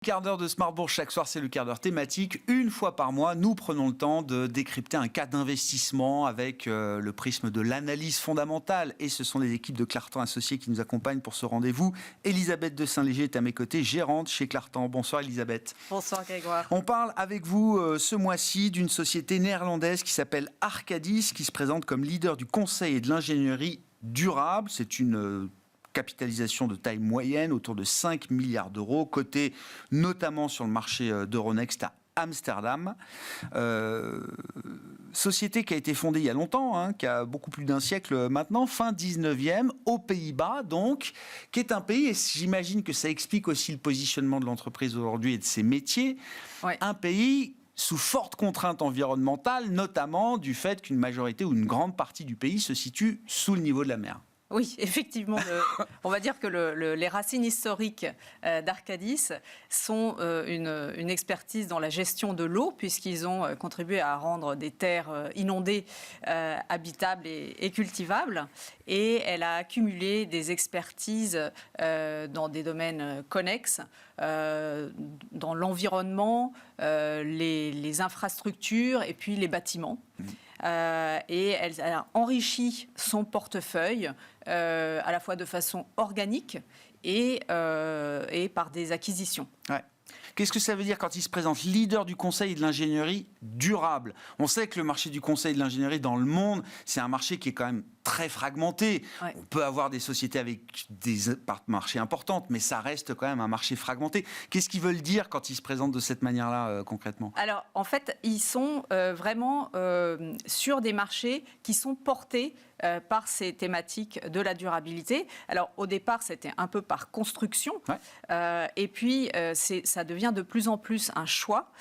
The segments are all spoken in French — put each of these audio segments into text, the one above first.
Quart d'heure de Smart Bourse chaque soir, c'est le quart d'heure thématique. Une fois par mois, nous prenons le temps de décrypter un cas d'investissement avec le prisme de l'analyse fondamentale. Et ce sont les équipes de Clartan Associés qui nous accompagnent pour ce rendez-vous. Elisabeth de Saint-Léger est à mes côtés, gérante chez Clartan. Bonsoir Elisabeth. Bonsoir Grégoire. On parle avec vous ce mois-ci d'une société néerlandaise qui s'appelle Arcadis, qui se présente comme leader du conseil et de l'ingénierie durable. C'est une capitalisation de taille moyenne, autour de 5 milliards d'euros, cotée notamment sur le marché d'Euronext à Amsterdam. Société qui a été fondée il y a longtemps, qui a beaucoup plus d'un siècle maintenant, fin 19e, aux Pays-Bas donc, qui est un pays, et j'imagine que ça explique aussi le positionnement de l'entreprise aujourd'hui et de ses métiers, un pays sous forte contrainte environnementale, notamment du fait qu'une majorité ou une grande partie du pays se situe sous le niveau de la mer. Oui, effectivement, on va dire que les racines historiques d'Arcadis sont une expertise dans la gestion de l'eau, puisqu'ils ont contribué à rendre des terres inondées habitables et cultivables. Et elle a accumulé des expertises dans des domaines connexes, dans l'environnement, les infrastructures et puis les bâtiments. Et elle a enrichi son portefeuille à la fois de façon organique et par des acquisitions. Ouais. Qu'est-ce que ça veut dire quand il se présente leader du conseil et de l'ingénierie durable? On sait que le marché du conseil et de l'ingénierie dans le monde, c'est un marché qui est quand même très fragmenté. Ouais. On peut avoir des sociétés avec des parts de marché importantes, mais ça reste quand même un marché fragmenté. Qu'est-ce qu'ils veulent dire quand ils se présentent de cette manière-là, concrètement? Alors, en fait, ils sont vraiment sur des marchés qui sont portés par ces thématiques de la durabilité. Alors, au départ, c'était un peu par construction. Ouais. Et puis, ça devient de plus en plus un choix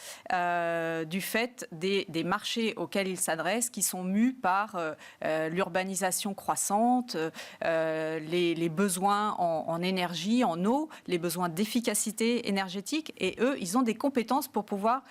du fait des marchés auxquels ils s'adressent, qui sont mus par l'urbanisation croissante, les besoins en énergie, en eau, les besoins d'efficacité énergétique. Et eux, ils ont des compétences pour pouvoir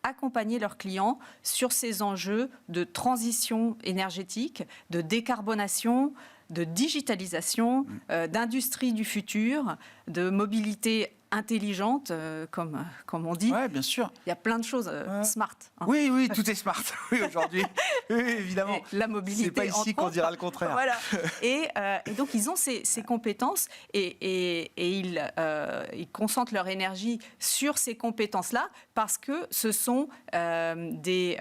accompagner leurs clients sur ces enjeux de transition énergétique, de décarbonation, de digitalisation, d'industrie du futur, de mobilité intelligente, comme on dit. Oui, bien sûr. Il y a plein de choses smart. Oui, tout est smart oui, aujourd'hui. Oui, évidemment. Et la mobilité. C'est pas ici qu'on dira le contraire. Voilà. Et donc, ils ont ces compétences et ils concentrent leur énergie sur ces compétences-là parce que ce sont des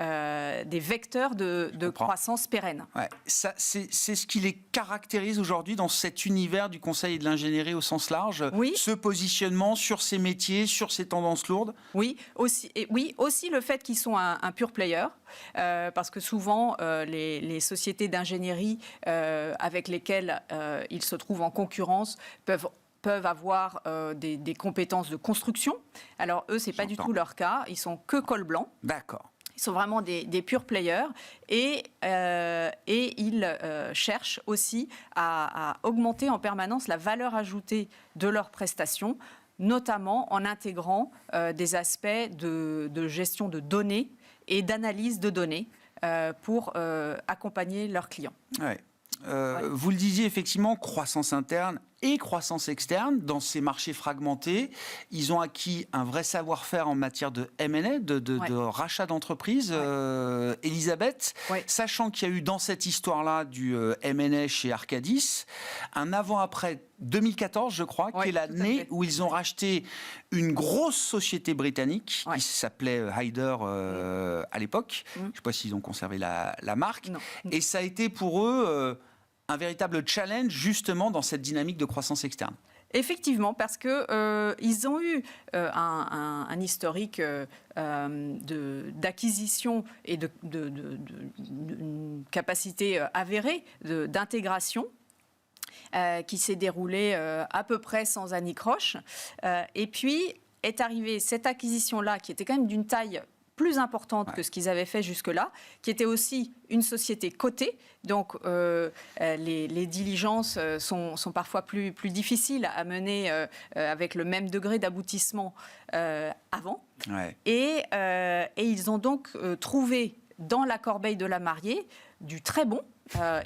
vecteurs de croissance pérenne. Ouais. Ça, c'est ce qui les caractérise aujourd'hui dans cet univers du conseil et de l'ingénierie au sens large. Oui. Ce positionnement sur ces métiers, sur ces tendances lourdes. Oui, aussi le fait qu'ils sont un pure player, parce que souvent les sociétés d'ingénierie avec lesquelles ils se trouvent en concurrence peuvent avoir des compétences de construction. Alors eux, c'est pas du tout leur cas. Ils sont que col blanc. D'accord. Ils sont vraiment des pure players et ils cherchent aussi à augmenter en permanence la valeur ajoutée de leurs prestations, notamment en intégrant des aspects de gestion de données et d'analyse de données pour accompagner leurs clients. Ouais. Vous le disiez effectivement, croissance interne et croissance externe dans ces marchés fragmentés. Ils ont acquis un vrai savoir-faire en matière de M&A, de rachat d'entreprises. Elisabeth, sachant qu'il y a eu dans cette histoire-là du M&A chez Arcadis, un avant-après 2014, je crois, qui est l'année où ils ont racheté une grosse société britannique qui s'appelait Hyder à l'époque. Je ne sais pas s'ils ont conservé la marque. Non. Et ça a été pour eux un véritable challenge justement dans cette dynamique de croissance externe. Effectivement, parce que ils ont eu un historique d'acquisition et d'une capacité avérée d'intégration qui s'est déroulée à peu près sans anicroche. Et puis est arrivée cette acquisition-là qui était quand même d'une taille plus importante que ce qu'ils avaient fait jusque-là, qui était aussi une société cotée. Donc, les diligences sont parfois plus difficiles à mener avec le même degré d'aboutissement avant. Ouais. Et ils ont donc trouvé dans la corbeille de la mariée du très bon.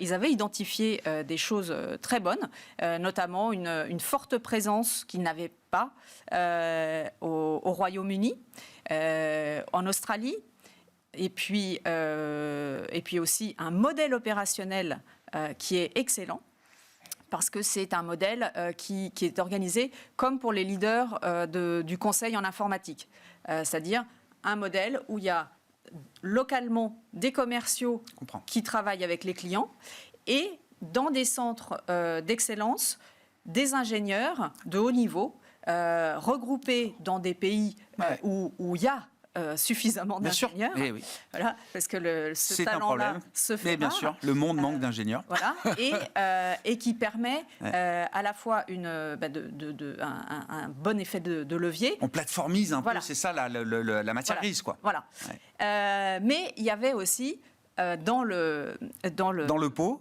Ils avaient identifié des choses très bonnes, notamment une forte présence qu'ils n'avaient pas au Royaume-Uni, en Australie, et puis aussi un modèle opérationnel qui est excellent, parce que c'est un modèle qui est organisé comme pour les leaders du conseil en informatique, c'est-à-dire un modèle où il y a localement des commerciaux qui travaillent avec les clients et dans des centres d'excellence, des ingénieurs de haut niveau regroupés dans des pays où il y a suffisamment d'ingénieurs. Oui. Voilà, parce que ce talent-là se fait. Mais bien sûr, le monde manque d'ingénieurs. Voilà, et qui permet à la fois un bon effet de levier. On plateformise un peu, c'est ça la matière grise, quoi. Voilà. Ouais. Mais il y avait aussi dans le pot,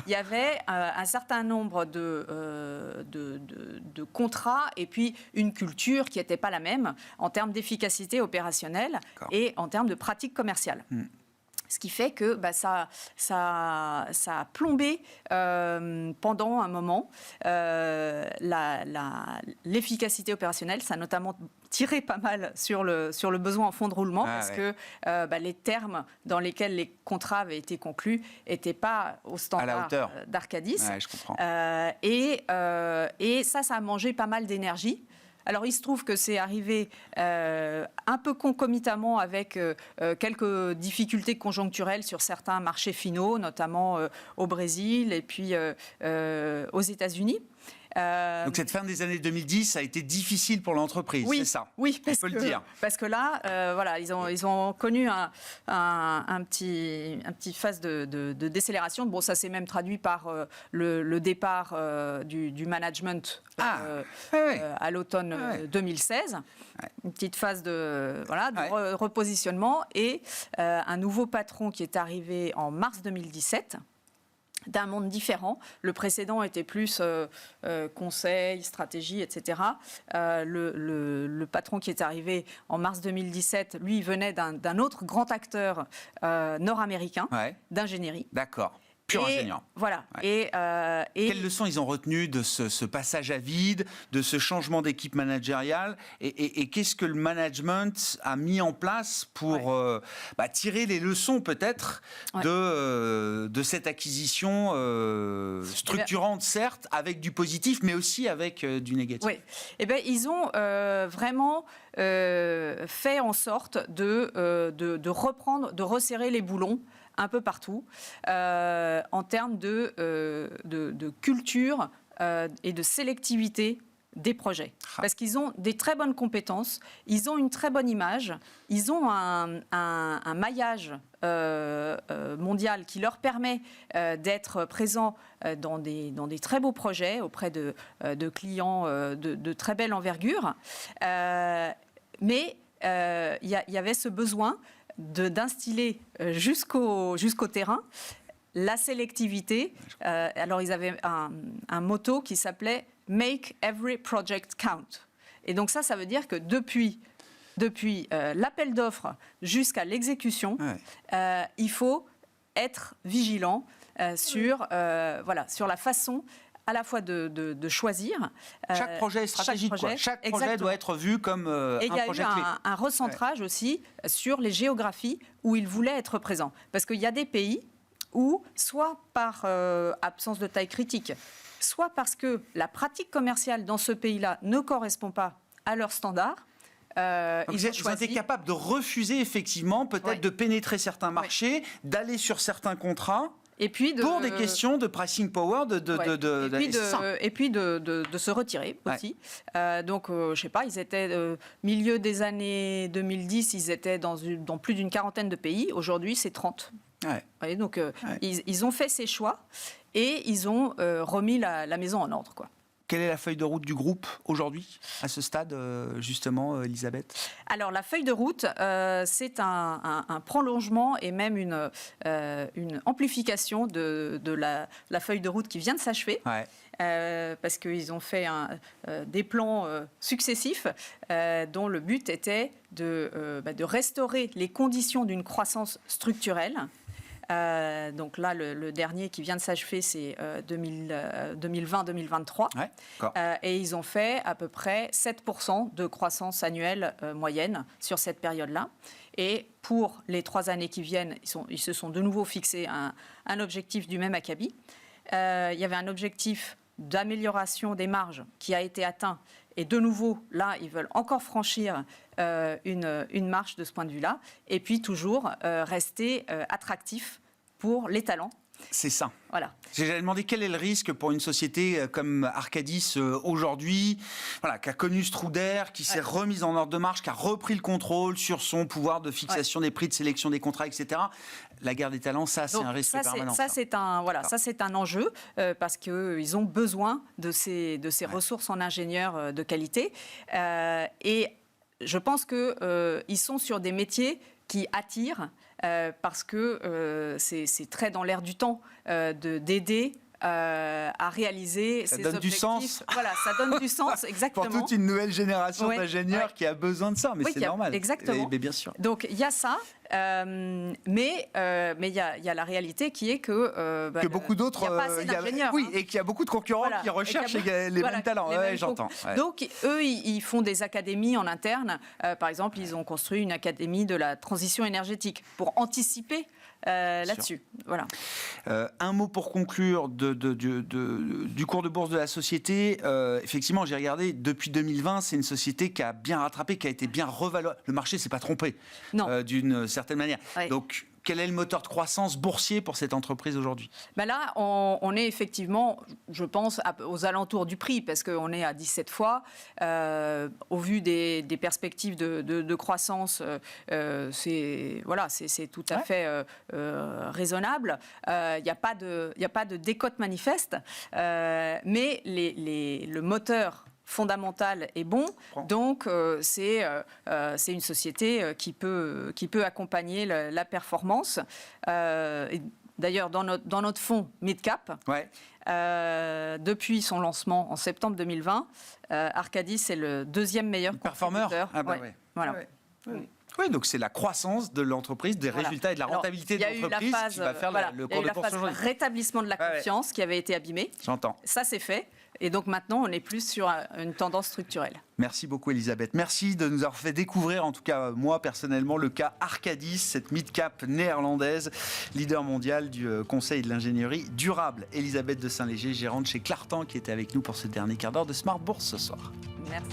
il y avait un certain nombre de contrats et puis une culture qui n'était pas la même en termes d'efficacité opérationnelle et en termes de pratique commerciale. Ce qui fait que ça a plombé pendant un moment l'efficacité opérationnelle. Ça a notamment tiré pas mal sur le besoin en fonds de roulement parce que les termes dans lesquels les contrats avaient été conclus n'étaient pas au standard d'Arcadis. Ouais, je comprends. Et ça a mangé pas mal d'énergie. Alors, il se trouve que c'est arrivé un peu concomitamment avec quelques difficultés conjoncturelles sur certains marchés finaux, notamment au Brésil et puis aux États-Unis. Donc cette fin des années 2010 a été difficile pour l'entreprise, c'est ça? Oui, on peut le dire. Parce que là, ils ont connu un petit phase de décélération. Bon, ça s'est même traduit par le départ du management à l'automne 2016. Une petite phase de repositionnement et un nouveau patron qui est arrivé en mars 2017. D'un monde différent. Le précédent était plus conseil, stratégie, etc. Le patron qui est arrivé en mars 2017, lui, venait d'un autre grand acteur nord-américain d'ingénierie. D'accord. Pur ingénieur. Voilà. Ouais. Quelles leçons ils ont retenues de ce passage à vide, de ce changement d'équipe managériale et qu'est-ce que le management a mis en place pour tirer les leçons peut-être de cette acquisition structurante, certes, avec du positif, mais aussi avec du négatif? Oui. Ils ont vraiment fait en sorte de reprendre, de resserrer les boulons un peu partout, en termes de culture et de sélectivité des projets. Parce qu'ils ont des très bonnes compétences, ils ont une très bonne image, ils ont un maillage mondial qui leur permet d'être présents dans des très beaux projets auprès de clients de très belle envergure. Mais il y avait ce besoin d'instiller jusqu'au terrain la sélectivité. Alors, ils avaient un motto qui s'appelait « Make every project count ». Et donc ça veut dire que depuis l'appel d'offres jusqu'à l'exécution, il faut être vigilant sur la façon à la fois de choisir. Chaque projet est stratégique. Chaque projet doit être vu comme un projet clé. Et il y a eu un recentrage aussi sur les géographies où ils voulaient être présents. Parce qu'il y a des pays où, soit par absence de taille critique, soit parce que la pratique commerciale dans ce pays-là ne correspond pas à leurs standards, ils ont été capables de refuser effectivement, peut-être de pénétrer certains marchés, d'aller sur certains contrats. Et puis pour des questions de pricing power, et puis de se retirer aussi. Donc, je sais pas, ils étaient milieu des années 2010, ils étaient dans plus d'une quarantaine de pays. Aujourd'hui, c'est 30. Voyez, donc, ils ont fait ces choix et ils ont remis la maison en ordre, quoi. Quelle est la feuille de route du groupe aujourd'hui, à ce stade, justement, Elisabeth ? Alors, la feuille de route, c'est un prolongement et même une amplification de la feuille de route qui vient de s'achever. Ouais. Parce qu'ils ont fait des plans successifs dont le but était de restaurer les conditions d'une croissance structurelle. Donc là, le dernier qui vient de s'achever, c'est 2020-2023. Ouais, et ils ont fait à peu près 7% de croissance annuelle moyenne sur cette période-là. Et pour les 3 années qui viennent, ils se sont de nouveau fixés un objectif du même acabit. Il y avait un objectif d'amélioration des marges qui a été atteint. Et de nouveau, là, ils veulent encore franchir une marche de ce point de vue-là. Et puis toujours rester attractif pour les talents. C'est ça. Voilà. J'allais demander quel est le risque pour une société comme Arcadis aujourd'hui, voilà, qui a connu ce trou d'air, qui s'est remise en ordre de marche, qui a repris le contrôle sur son pouvoir de fixation des prix, de sélection des contrats, etc. La guerre des talents, ça, c'est un risque permanent. Ça, c'est un enjeu parce qu'ils ont besoin de ces ressources en ingénieurs de qualité. Et je pense qu'ils sont sur des métiers qui attirent parce que c'est très dans l'air du temps d'aider à réaliser ces objectifs. Ça donne du sens. Voilà, ça donne du sens, exactement. Pour toute une nouvelle génération d'ingénieurs qui a besoin de ça, mais c'est normal. Exactement. Mais bien sûr. Donc il y a ça, mais il y a la réalité qui est que beaucoup d'autres, il n'y a pas assez d'ingénieurs. Oui, et qu'il y a beaucoup de concurrents qui recherchent les mêmes talents. J'entends. Donc eux, ils font des académies en interne. Par exemple, ils ont construit une académie de la transition énergétique pour anticiper là-dessus. Voilà. Un mot pour conclure du cours de bourse de la société. Effectivement, j'ai regardé, depuis 2020, c'est une société qui a bien rattrapé, qui a été bien revalorisée. Le marché ne s'est pas trompé d'une certaine manière. Ouais. Donc, quel est le moteur de croissance boursier pour cette entreprise aujourd'hui ? Là, on est effectivement, je pense, aux alentours du prix, parce qu'on est à 17 fois. Au vu des perspectives de croissance, c'est tout à fait raisonnable. Il n'y a pas de décote manifeste, mais le moteur fondamental est bon, donc c'est une société qui peut accompagner la performance. D'ailleurs, dans notre fonds Midcap, depuis son lancement en septembre 2020, Arcadis est le 2e meilleur contributeur. Voilà. Oui, donc c'est la croissance de l'entreprise, des résultats et de la rentabilité de l'entreprise qui va faire le cours de bourse aujourd'hui. Il y a eu la phase rétablissement de la confiance qui avait été abîmée. J'entends. Ça, c'est fait. Et donc maintenant, on est plus sur une tendance structurelle. Merci beaucoup, Elisabeth. Merci de nous avoir fait découvrir, en tout cas moi personnellement, le cas Arcadis, cette mid-cap néerlandaise, leader mondial du conseil et de l'ingénierie durable. Elisabeth de Saint-Léger, gérante chez Clartan, qui était avec nous pour ce dernier quart d'heure de Smart Bourse ce soir. Merci.